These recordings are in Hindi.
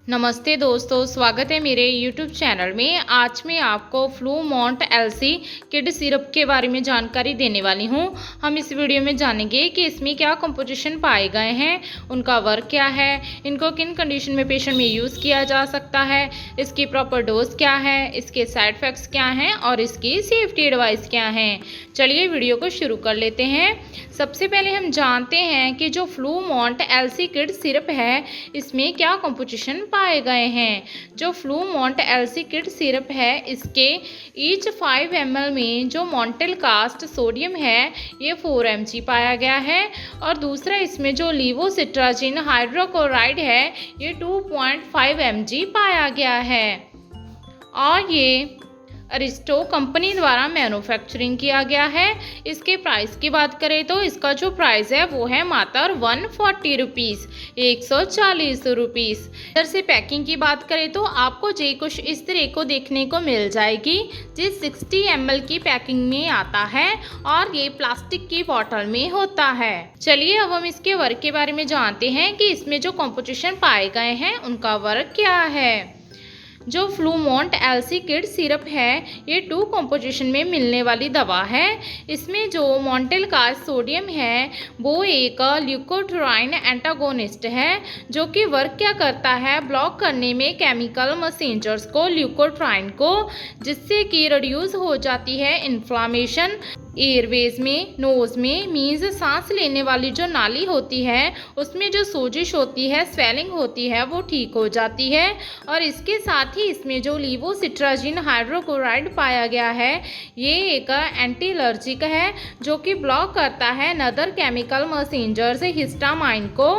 नमस्ते दोस्तों, स्वागत है मेरे YouTube चैनल में। आज मैं आपको फ्लूमोंट एलसी किड सिरप के बारे में जानकारी देने वाली हूं। हम इस वीडियो में जानेंगे कि इसमें क्या कंपोजिशन पाए गए हैं, उनका वर्क क्या है, इनको किन कंडीशन में पेशेंट में यूज़ किया जा सकता है, इसकी प्रॉपर डोज क्या है, इसके साइड इफ़ेक्ट्स क्या हैं और इसकी सेफ्टी एडवाइस क्या हैं। चलिए वीडियो को शुरू कर लेते हैं। सबसे पहले हम जानते हैं कि जो फ्लूमोंट एलसी किड सिरप है, इसमें क्या कंपोजिशन पाए गए हैं। जो फ्लूमोंट एलसी किड सिरप है, इसके ईच 5 ml में जो मॉन्टेल कास्ट सोडियम है ये 4 mg पाया गया है और दूसरा इसमें जो लीवोसिट्राजिन हाइड्रोक्लोराइड है ये 2.5 mg पाया गया है और ये अरिस्टो कंपनी द्वारा मैन्युफैक्चरिंग किया गया है। इसके प्राइस की बात करें तो इसका जो प्राइस है वो है मात्र 140 रुपीज़, 140 रुपीज़। इधर से पैकिंग की बात करें तो आपको जे कुछ इस तरह को देखने को मिल जाएगी, जिस 60 ml की पैकिंग में आता है और ये प्लास्टिक की बॉटल में होता है। चलिए अब हम इसके वर्क के बारे में जानते हैं कि इसमें जो कंपोजिशन पाए गए हैं उनका वर्क क्या है। जो फ्लूमोंट एलसी किड सिरप है ये 2 कंपोजिशन में मिलने वाली दवा है। इसमें जो मॉन्टेल का सोडियम है वो एक ल्यूकोट्राइन एंटागोनिस्ट है, जो कि वर्क क्या करता है, ब्लॉक करने में केमिकल मैसेंजर्स को, ल्यूकोट्राइन को, जिससे कि रिड्यूस हो जाती है इन्फ्लामेशन एयरवेज में, नोज में, मीन्स सांस लेने वाली जो नाली होती है उसमें जो सोजिश होती है, स्वेलिंग होती है, वो ठीक हो जाती है। और इसके साथ ही इसमें जो लीवोसिट्राजिन हाइड्रोक्लोराइड पाया गया है ये एक एंटी एलर्जिक है, जो कि ब्लॉक करता है नदर केमिकल मैसेंजर्स हिस्टामाइन को,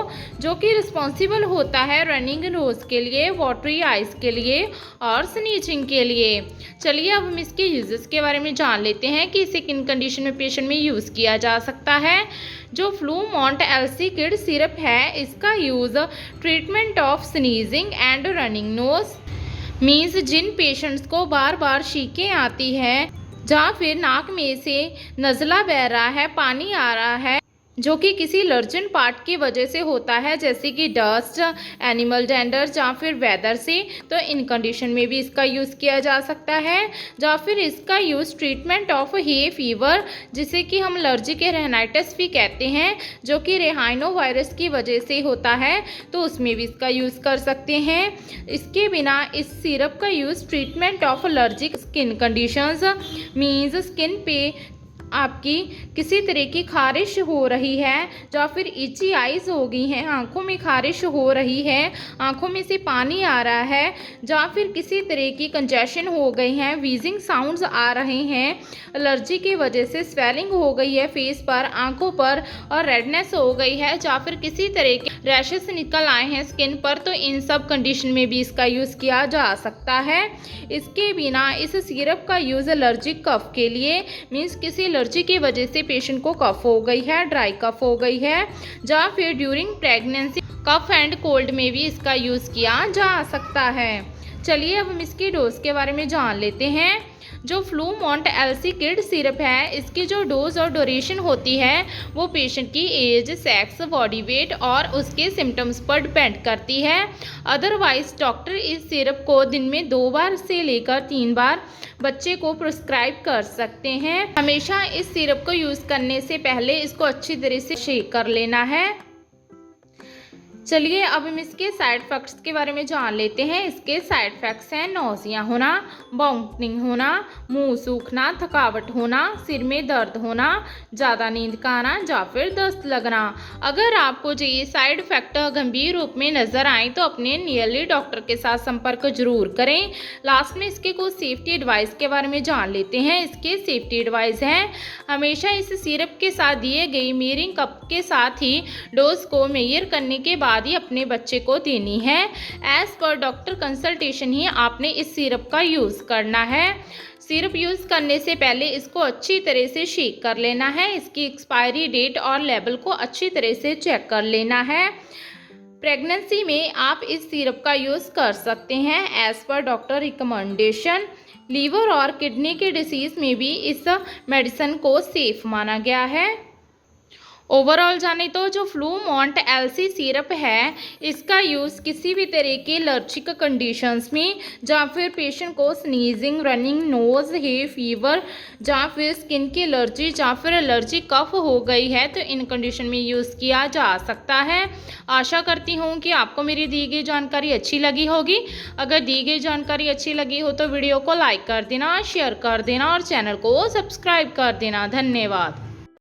जो कि रिस्पॉन्सिबल होता है रनिंग नोज के लिए, वाटरी आइज के लिए और स्नीचिंग के लिए। चलिए अब हम इसके यूजेस के बारे में जान लेते हैं कि इसे किन कंडीशन में पेशेंट में यूज़ किया जा सकता है। जो फ्लूमोंट एलसी किड सिरप है इसका use treatment of sneezing and running nose, means जिन पेशेंट्स को बार बार छींकें आती है जहाँ फिर नाक में से नज़ला बह रहा है, पानी आ रहा है, जो कि किसी एलर्जेंट पार्ट की वजह से होता है, जैसे कि डस्ट, एनिमल डेंडर या फिर वेदर से, तो इन कंडीशन में भी इसका यूज़ किया जा सकता है। या फिर इसका use treatment of hay fever, जिसे कि हम एलर्जिक रेनाइटिस भी कहते हैं, जो कि रेहाइनो वायरस की वजह से होता है, तो उसमें भी इसका यूज़ कर सकते हैं। इसके बिना इस सिरप का use treatment of allergic skin conditions, means skin पे आपकी किसी तरह की खारिश हो रही है या फिर इची आइज हो गई हैं, आंखों में खारिश हो रही है, आंखों में से पानी आ रहा है, या फिर किसी तरह की कंजेशन हो गई है, वीजिंग साउंड्स आ रहे हैं, एलर्जी की वजह से स्वेलिंग हो गई है फेस पर, आंखों पर और रेडनेस हो गई है, या फिर किसी तरह के रैशेस निकल आए हैं स्किन पर, तो इन सब कंडीशन में भी इसका यूज़ किया जा सकता है। इसके बिना इस सिरप का यूज़ एलर्जिक कफ के लिए, मीन्स किसी एलर्जी की वजह से पेशेंट को कफ हो गई है, ड्राई कफ हो गई है, या फिर during pregnancy cough and cold में भी इसका यूज़ किया जा सकता है। चलिए अब हम इसकी डोज के बारे में जान लेते हैं। जो फ्लूमोंट एलसी किड सिरप है इसकी जो डोज और ड्यूरेशन होती है वो पेशेंट की एज, सेक्स, बॉडी वेट और उसके सिम्टम्स पर डिपेंड करती है। अदरवाइज डॉक्टर इस सिरप को दिन में 2 बार से लेकर 3 बार बच्चे को प्रिस्क्राइब कर सकते हैं। हमेशा इस सिरप को यूज़ करने से पहले इसको अच्छी तरह से शेक कर लेना है। चलिए अब हम इसके साइड इफ़ेक्ट्स के बारे में जान लेते हैं। इसके साइड इफ़ेक्ट्स हैं नौसिया होना, वॉमिटिंग होना, मुंह सूखना, थकावट होना, सिर में दर्द होना, ज़्यादा नींद का आना या फिर दस्त लगना। अगर आपको ये साइड इफ़ेक्ट गंभीर रूप में नज़र आए तो अपने नियरली डॉक्टर के साथ संपर्क जरूर करें। लास्ट में इसके कुछ सेफ्टी एडवाइस के बारे में जान लेते हैं। इसके सेफ्टी एडवाइस हैं, हमेशा इस सिरप के साथ दिए गई मेयरिंग कप के साथ ही डोज को मेयर करने के बाद ही अपने बच्चे को देनी है। एज पर डॉक्टर कंसल्टेशन ही आपने इस सिरप का यूज़ करना है। सिरप यूज़ करने से पहले इसको अच्छी तरह से शेक कर लेना है। इसकी एक्सपायरी डेट और लेवल को अच्छी तरह से चेक कर लेना है। प्रेगनेंसी में आप इस सिरप का यूज़ कर सकते हैं as per doctor recommendation. Liver और किडनी के डिसीज़ में भी इस मेडिसिन को सेफ माना गया है। ओवरऑल जाने तो जो फ्लूमोंट एलसी सिरप है, इसका यूज़ किसी भी तरह के एलर्जिक कंडीशंस में, या फिर पेशेंट को स्नीजिंग, रनिंग नोज है, फीवर, या फिर स्किन की एलर्जी, या फिर एलर्जी कफ हो गई है, तो इन कंडीशन में यूज़ किया जा सकता है। आशा करती हूँ कि आपको मेरी दी गई जानकारी अच्छी लगी होगी। अगर दी गई जानकारी अच्छी लगी हो तो वीडियो को लाइक कर देना, शेयर कर देना और चैनल को सब्सक्राइब कर देना। धन्यवाद।